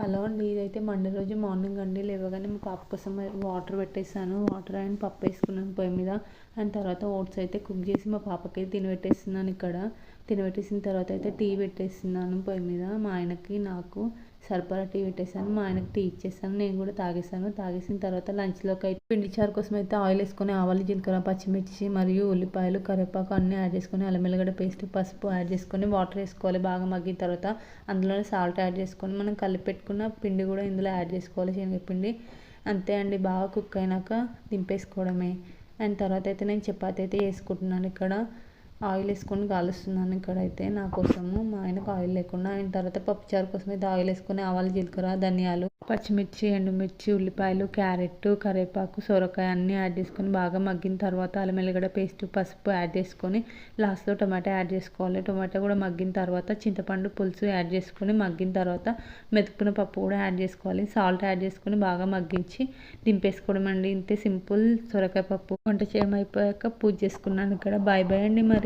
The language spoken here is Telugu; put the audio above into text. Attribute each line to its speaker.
Speaker 1: హలో అండి. ఇదైతే మండే రోజు మార్నింగ్ అండి. లేవగానే మా పాప కోసం వాటర్ పెట్టేసాను. వాటర్ అండ్ పప్పు వేసుకున్నాను పొయ్యి మీద. అండ్ తర్వాత ఓట్స్ అయితే కుక్ చేసి మా పాపకి తినబెట్టేస్తున్నాను. ఇక్కడ తినబెట్టేసిన తర్వాత అయితే టీ పెట్టేస్తున్నాను పొయ్యి మీద. మా ఆయనకి నాకు సరిపడా టీ పెట్టేసాను. మా ఆయనకి టీ ఇచ్చేసాను. నేను కూడా తాగేసాను. తాగేసిన తర్వాత లంచ్లోకి అయితే పిండి చారు కోసం అయితే ఆయిల్ వేసుకొని ఆవాలు, జీలకర్ర, పచ్చిమిర్చి మరియు ఉల్లిపాయలు, కరివేపాకు అన్నీ యాడ్ చేసుకొని అల్లం వెల్లిగడ్డ పేస్ట్, పసుపు యాడ్ చేసుకొని వాటర్ వేసుకోవాలి. బాగా మగ్గిన తర్వాత అందులోనే సాల్ట్ యాడ్ చేసుకొని మనం కలిపి పెట్టుకున్న పిండి కూడా ఇందులో యాడ్ చేసుకోవాలి, శనగపిండి. అంతే అండి. బాగా కుక్ అయినాక దింపేసుకోవడమే. అండ్ తర్వాత అయితే నేను చపాతీ అయితే వేసుకుంటున్నాను. ఇక్కడ ఆయిల్ వేసుకొని కాలుస్తున్నాను. ఇక్కడైతే నా కోసము, మా ఆయనకు ఆయిల్ లేకుండా. అయిన తర్వాత పప్పుచారు కోసం అయితే ఆయిల్ వేసుకొని ఆవాలు, జీలకర్ర, ధనియాలు, పచ్చిమిర్చి, ఎండుమిర్చి, ఉల్లిపాయలు, క్యారెట్, కరివేపాకు, సొరకాయ అన్నీ యాడ్ చేసుకొని బాగా మగ్గిన తర్వాత అల్లం వెల్లిగడ్డ పేస్ట్, పసుపు యాడ్ చేసుకొని లాస్ట్లో టమాటా యాడ్ చేసుకోవాలి. టమాటా కూడా మగ్గిన తర్వాత చింతపండు పులుసు యాడ్ చేసుకొని మగ్గిన తర్వాత మెతుకున్న పప్పు కూడా యాడ్ చేసుకోవాలి. సాల్ట్ యాడ్ చేసుకొని బాగా మగ్గించి దింపేసుకోవడం అండి. ఇంతే సింపుల్ సొరకాయ పప్పు. వంట చేయడం అయిపోయాక పూజ చేసుకున్నాను. ఇక్కడ బాయ్ బాయ్ అండి మరి.